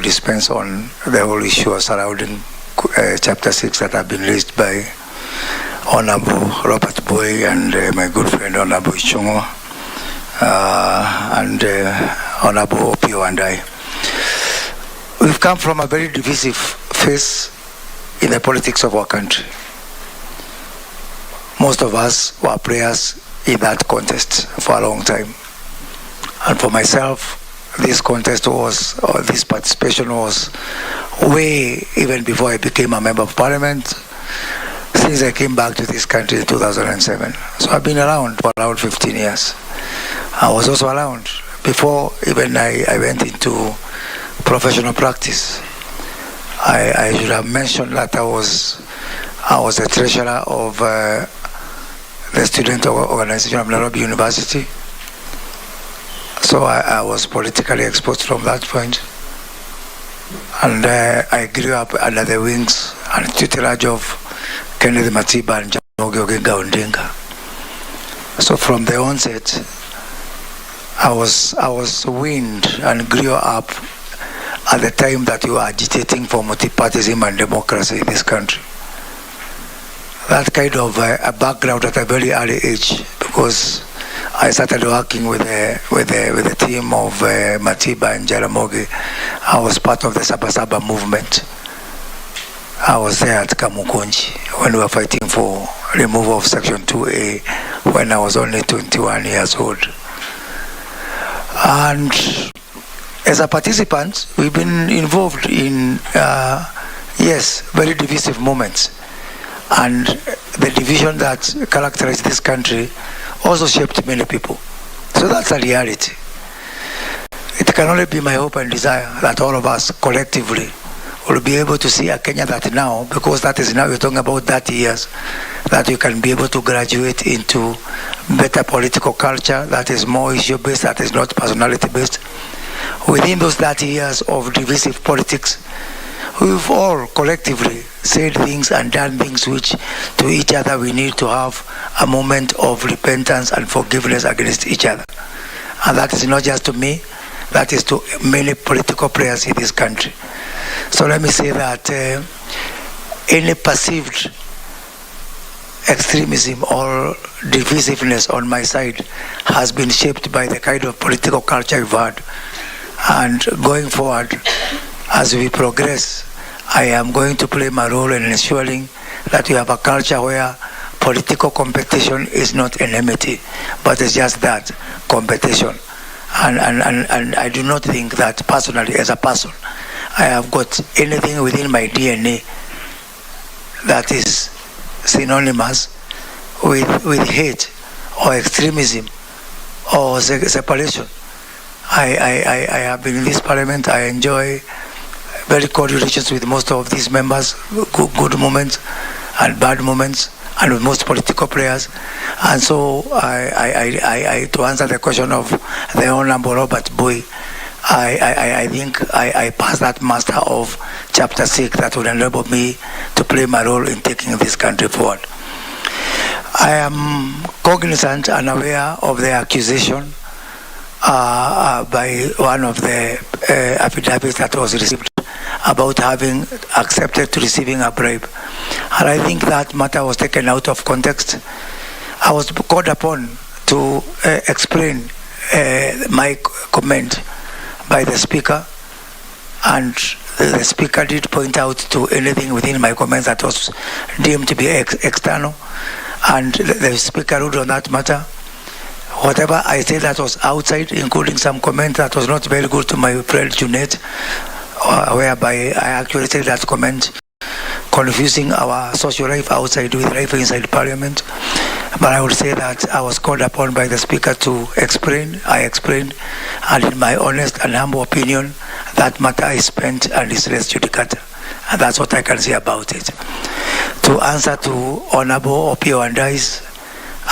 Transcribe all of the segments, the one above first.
dispense on the whole issue surrounding Chapter 6 that have been raised by Honorable Robert Boy and my good friend Honorable Ichongo and Honorable Opio and I. We've come from a very divisive phase in the politics of our country. Most of us were players in that contest for a long time. And for myself, this contest was, or this participation was way even before I became a member of parliament, since I came back to this country in 2007. So I've been around for around 15 years. I was also around before even I went into professional practice. I should have mentioned that I was the treasurer of the student organization of Nairobi University. So I was politically exposed from that point. And I grew up under the wings and tutelage of Kondele I and Raila Odinga. So from the onset, I was weaned and grew up at the time that we were agitating for multipartyism and democracy in this country. That kind of a background at a very early age, because I started working with the team of Matiba and Jaramogi. I was part of the Sabasaba movement. I was there at Kamukunji when we were fighting for removal of Section 2A when I was only 21 years old. And as a participant, we've been involved in, yes, very divisive moments. And the division that characterized this country also shaped many people. So that's a reality. It can only be my hope and desire that all of us collectively will be able to see a Kenya that now, because that is now, we're talking about 30 years, that you can be able to graduate into better political culture that is more issue-based, that is not personality-based. Within those 30 years of divisive politics, we've all collectively said things and done things which to each other we need to have a moment of repentance and forgiveness against each other. And that is not just to me, that is to many political players in this country. So let me say that any perceived extremism or divisiveness on my side has been shaped by the kind of political culture we've had. And going forward, as we progress, I am going to play my role in ensuring that we have a culture where political competition is not enmity, but it's just that, competition. And I do not think that personally, as a person, I have got anything within my DNA that is synonymous with hate or extremism or separation. I have been in this parliament. I enjoy very cordial relations with most of these members, good moments and bad moments, and with most political players. And so I to answer the question of the Honorable Robert Boy, I think I passed that master of Chapter 6 that would enable me to play my role in taking this country forward. I am cognizant and aware of the accusation by one of the affidavits that was received about having accepted to receiving a bribe. And I think that matter was taken out of context. I was called upon to explain my comment by the Speaker, and the Speaker did point out to anything within my comments that was deemed to be external, and the Speaker ruled on that matter. Whatever I said that was outside, including some comment that was not very good to my friend Junet, whereby I actually said that comment confusing our social life outside with life inside Parliament. But I would say that I was called upon by the Speaker to explain. I explained, and in my honest and humble opinion, that matter is spent and is res judicata. And that's what I can say about it. To answer to Honorable Opio and I's,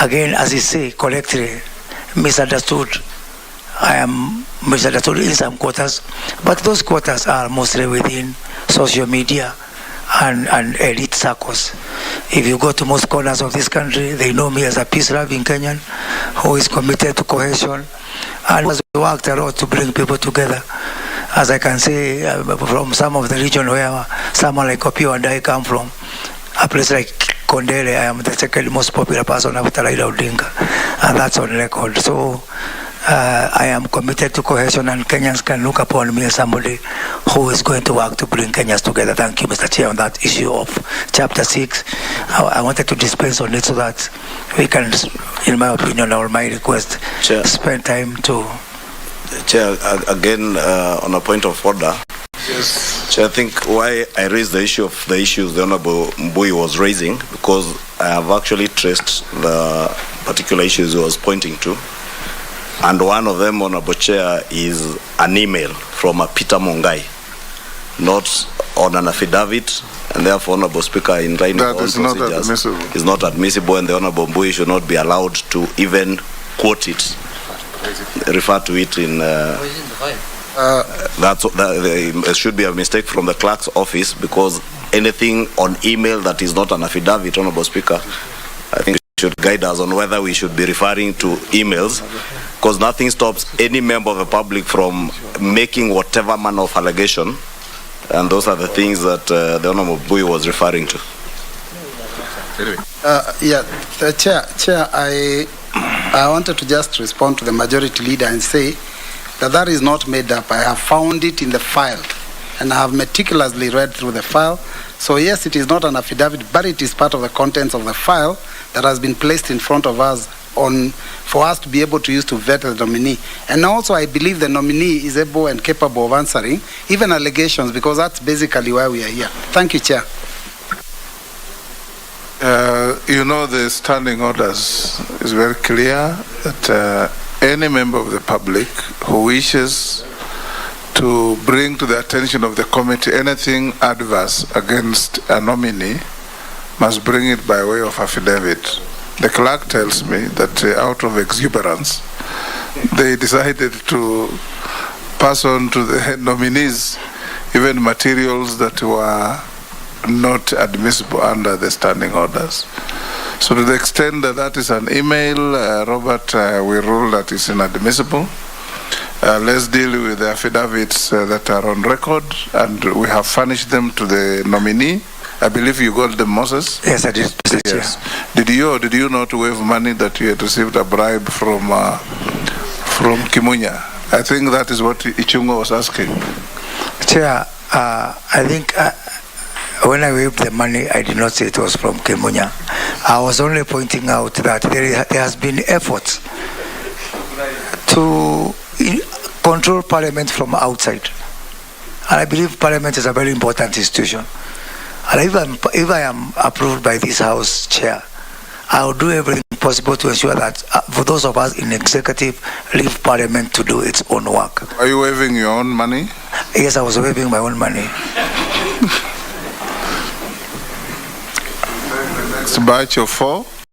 again, as you say, collectively misunderstood. I am misunderstood in some quarters, but those quarters are mostly within social media and elite circles. If you go to most corners of this country, they know me as a peace-loving Kenyan who is committed to cohesion and has worked a lot to bring people together. as I can say from some of the region where someone like Kuria and I come from, a place like Kondele, I am the second most popular person after Raila Odinga, and that's on record. So I am committed to cohesion, and Kenyans can look upon me as somebody who is going to work to bring Kenyans together. Thank you, Mr. Chair, on that issue of Chapter 6. I wanted to dispense on it so that we can, in my opinion or my request, Chair, spend time to... Chair, again, on a point of order. Yes. Chair, I think why I raised the issue of the issues the Honorable Mbui was raising, because I have actually traced the particular issues he was pointing to. And one of them, Honorable Chair, is an email from a Peter Mongai, not on an affidavit, and therefore, Honorable Speaker, in line with all procedures, is not admissible, and the Honorable Mbui should not be allowed to even quote it, refer to it in... There should be a mistake from the clerk's office, because anything on email that is not an affidavit, Honorable Speaker, I think should guide us on whether we should be referring to emails, because nothing stops any member of the public from making whatever manner of allegation, and those are the things that the Honorable Mbui was referring to. Chair, I wanted to just respond to the majority leader and say that is not made up. I have found it in the file, and I have meticulously read through the file. So yes, it is not an affidavit, but it is part of the contents of the file that has been placed in front of us for us to be able to use to vet the nominee. And also, I believe the nominee is able and capable of answering even allegations, because that's basically why we are here. Thank you, Chair. You know, the standing orders is very clear that any member of the public who wishes to bring to the attention of the committee anything adverse against a nominee must bring it by way of affidavit. The clerk tells me that out of exuberance, they decided to pass on to the nominees even materials that were not admissible under the standing orders. So to the extent that that is an email, Robert, we rule that is inadmissible. Let's deal with the affidavits that are on record, and we have furnished them to the nominee. I believe you got them, Moses? Yes, I did. Yes. Did you not waive money that you had received a bribe from Kimunya? I think that is what Ichungo was asking. Chair, I think when I waived the money, I did not say it was from Kimunya. I was only pointing out that there has been efforts to control Parliament from outside. And I believe Parliament is a very important institution. And if I am approved by this House, Chair, I will do everything possible to ensure that for those of us in executive, leave Parliament to do its own work. Are you waiving your own money? Yes, I was waiving my own money. The next batch of 4.